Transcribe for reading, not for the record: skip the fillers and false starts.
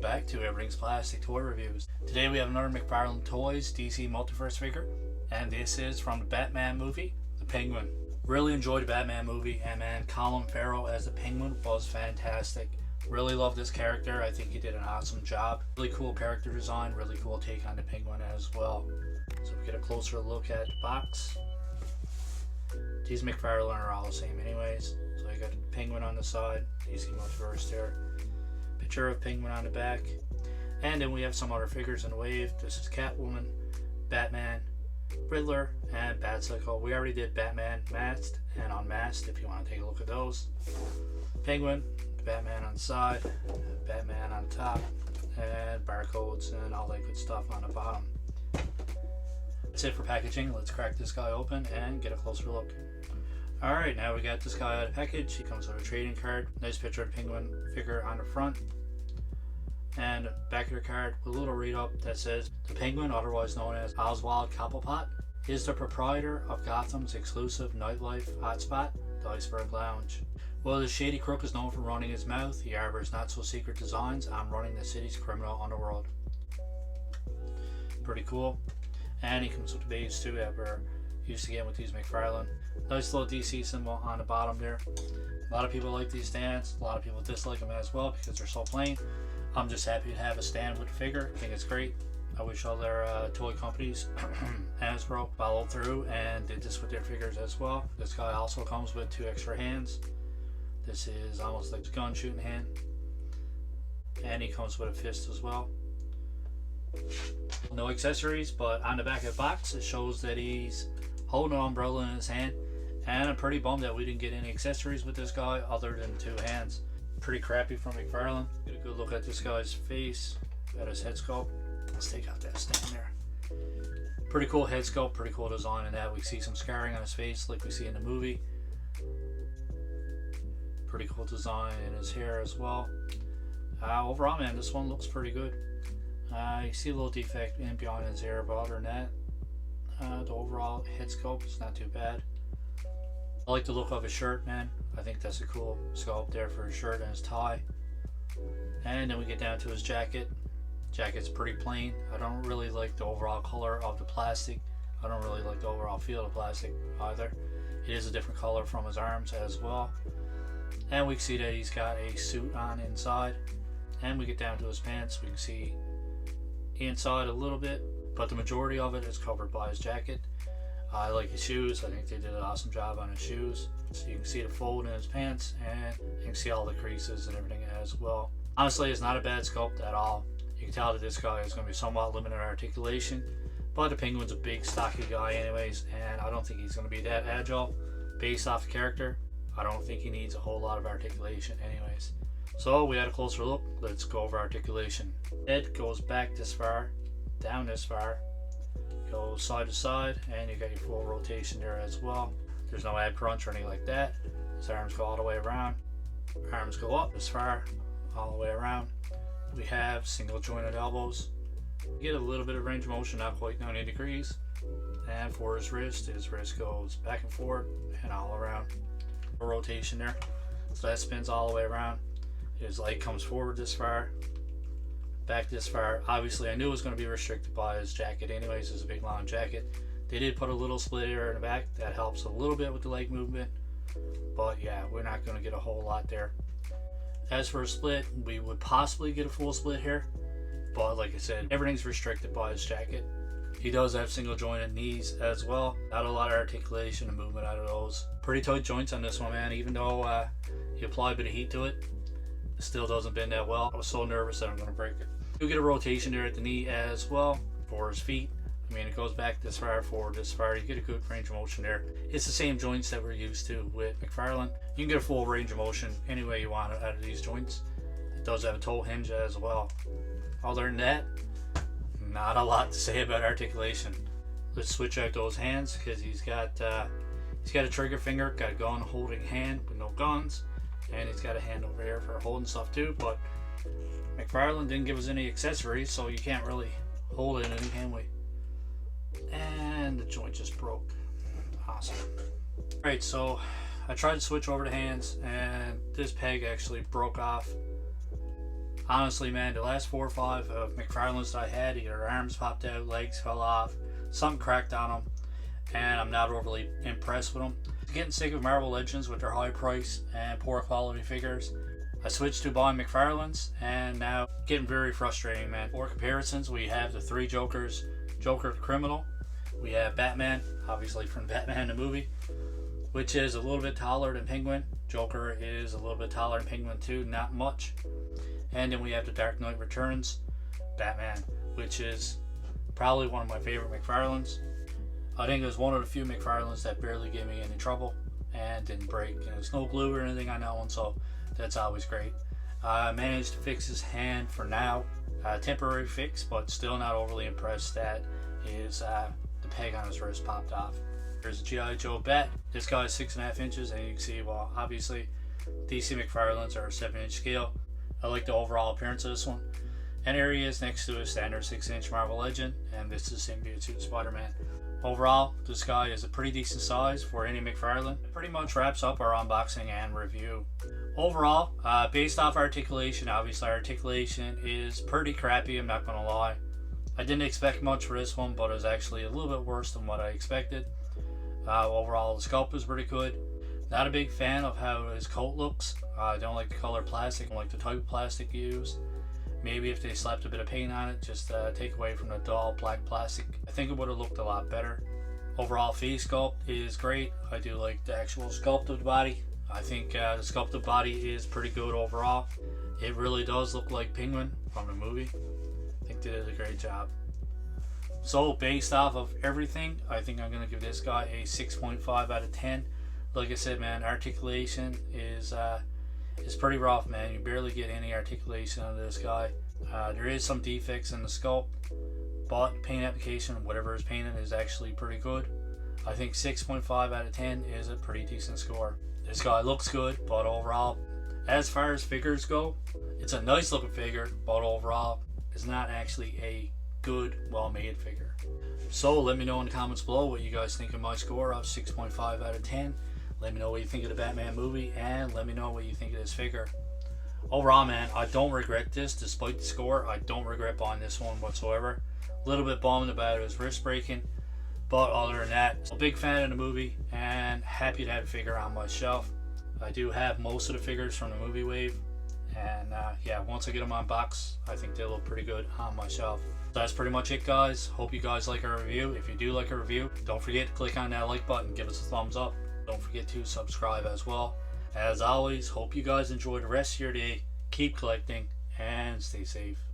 back to Everything's Plastic Toy Reviews. Today we have another McFarlane Toys DC Multiverse figure, and this is from the Batman movie, The Penguin. Really enjoyed the Batman movie, and man, Colin Farrell as the Penguin was fantastic. Really love this character. I think he did an awesome job. Really cool character design, really cool take on the Penguin as well. So we get a closer look at the box. These McFarlane are all the same anyways. So I got the Penguin on the side, DC Multiverse there. Picture of Penguin on the back. And then we have some other figures in the wave. This is Catwoman, Batman, Riddler, and Batcycle. We already did Batman masked and unmasked if you want to take a look at those. Penguin, Batman on the side, Batman on top, and barcodes and all that good stuff on the bottom. That's it for packaging. Let's crack this guy open and get a closer look. Alright, now we got this guy out of the package. He comes with a trading card. Nice picture of the Penguin figure on the front. And back of the card with a little read up that says, the Penguin, otherwise known as Oswald Cobblepot, is the proprietor of Gotham's exclusive nightlife hotspot, the Iceberg Lounge. While the shady crook is known for running his mouth, he harbors not so secret designs on running the city's criminal underworld. Pretty cool. And he comes with the base too that we're used to getting with these McFarlane. Nice little DC symbol on the bottom there. A lot of people like these stands. A lot of people dislike them as well because they're so plain. I'm just happy to have a stand with a figure. I think it's great. I wish all their toy companies, Hasbro, followed through and did this with their figures as well. This guy also comes with 2 extra hands. This is almost like a gun shooting hand. And he comes with a fist as well. No accessories, but on the back of the box it shows that he's holding an umbrella in his hand. And I'm pretty bummed that we didn't get any accessories with this guy other than 2 hands. Pretty crappy from McFarlane. Get a good look at this guy's face, at his head sculpt. Let's take out that stand there. Pretty cool head sculpt, pretty cool design in that. We see some scarring on his face like we see in the movie. Pretty cool design in his hair as well. Overall, man, this one looks pretty good. You see a little defect in behind his hair, but other than that, the overall head sculpt is not too bad. I like the look of his shirt, man. I think that's a cool sculpt there for his shirt and his tie. And then we get down to his jacket. Jacket's pretty plain. I don't really like the overall color of the plastic. I don't really like the overall feel of the plastic either. It is a different color from his arms as well. And we can see that he's got a suit on inside. And we get down to his pants. We can see inside a little bit, but the majority of it is covered by his jacket. I like his shoes. I think they did an awesome job on his shoes. So you can see the fold in his pants, and you can see all the creases and everything as well. Honestly, it's not a bad sculpt at all. You can tell that this guy is going to be somewhat limited articulation, but the Penguin's a big stocky guy anyways, and I don't think he's going to be that agile based off the character. I don't think he needs a whole lot of articulation anyways. So we had a closer look. Let's go over articulation. Head goes back this far, down this far, goes side to side, and you got your full rotation there as well. There's no ab crunch or anything like that. His arms go all the way around. Arms go up this far, all the way around. We have single jointed elbows. You get a little bit of range of motion, not quite 90 degrees. And for his wrist goes back and forth and all around. A rotation there. So that spins all the way around. His leg comes forward this far, back this far. Obviously I knew it was going to be restricted by his jacket anyways. It's a big long jacket. They did put a little split area in the back that helps a little bit with the leg movement, but yeah, we're not going to get a whole lot there. As for a split, we would possibly get a full split here, but like I said, everything's restricted by his jacket. He does have single jointed knees as well. Not a lot of articulation and movement out of those. Pretty tight joints on this one, man. Even though you apply a bit of heat to it, it still doesn't bend that well. I was so nervous that I'm going to break it. You get a rotation there at the knee as well for his feet. I mean, it goes back this far, forward this far. You get a good range of motion there. It's the same joints that we're used to with McFarlane. You can get a full range of motion any way you want out of these joints. It does have a toe hinge as well. Other than that, not a lot to say about articulation. Let's switch out those hands because he's got a trigger finger, got a gun holding hand with no guns, and he's got a hand over here for holding stuff too. But McFarlane didn't give us any accessories, so you can't really hold it in any hand way. And the joint just broke. Awesome. Alright, so I tried to switch over to hands, and this peg actually broke off Honestly, man, the last 4 or 5 of McFarlane's that I had, either their arms popped out, legs fell off, something cracked on them, and I'm not overly impressed with them. Getting sick of Marvel Legends with their high price and poor quality figures, I switched to buying McFarlane's, and now getting very frustrating, man. For comparisons, we have the 3 Jokers, Joker the Criminal, we have Batman, obviously from Batman the movie, which is a little bit taller than Penguin. Joker is a little bit taller than Penguin too, not much. And then we have the Dark Knight Returns Batman, which is probably one of my favorite McFarlane's. I think it was one of the few McFarlane's that barely gave me any trouble and didn't break. You know, there's no glue or anything on that one, so that's always great. I managed to fix his hand for now. Temporary fix, but still not overly impressed that the peg on his wrist popped off. There's a G.I. Joe Bat. This guy is 6.5 inches, and you can see, well, obviously DC McFarlane's are a 7-inch scale. I like the overall appearance of this one. And here he is next to a standard 6-inch Marvel Legend, and this is Symbiote Suit Spider-Man. Overall, this guy is a pretty decent size for any McFarlane. It pretty much wraps up our unboxing and review. Overall, based off Articulation, obviously Articulation is pretty crappy, I'm not gonna lie. I didn't expect much for this one, but it was actually a little bit worse than what I expected. Overall, the sculpt was pretty good. Not a big fan of how his coat looks. I don't like the color plastic, I don't like the type of plastic used. Maybe if they slapped a bit of paint on it, just take away from the dull black plastic, I think it would have looked a lot better. Overall face sculpt is great. I do like the actual sculpt of the body. I think the sculpt of the body is pretty good overall. It really does look like Penguin from the movie. I think they did a great job. So based off of everything, I think I'm going to give this guy a 6.5 out of 10. Like I said, man, Articulation is pretty rough, man. You barely get any articulation out of this guy. There is some defects in the sculpt, but paint application, whatever is painted, is actually pretty good. I think 6.5 out of 10 is a pretty decent score. This guy looks good, but overall, as far as figures go, it's a nice looking figure, but overall, it's not actually a good, well-made figure. So let me know in the comments below what you guys think of my score of 6.5 out of 10. Let me know what you think of the Batman movie, and let me know what you think of this figure. Overall, man, I don't regret this. Despite the score, I don't regret buying this one whatsoever. A little bit bummed about his wrist breaking, but other than that, a big fan of the movie and happy to have a figure on my shelf. I do have most of the figures from the movie wave, and yeah, once I get them on box, I think they look pretty good on my shelf. So that's pretty much it, guys. Hope you guys like our review. If you do like our review, don't forget to click on that like button, give us a thumbs up. Don't forget to subscribe as well. As always, hope you guys enjoy the rest of your day. Keep collecting and stay safe.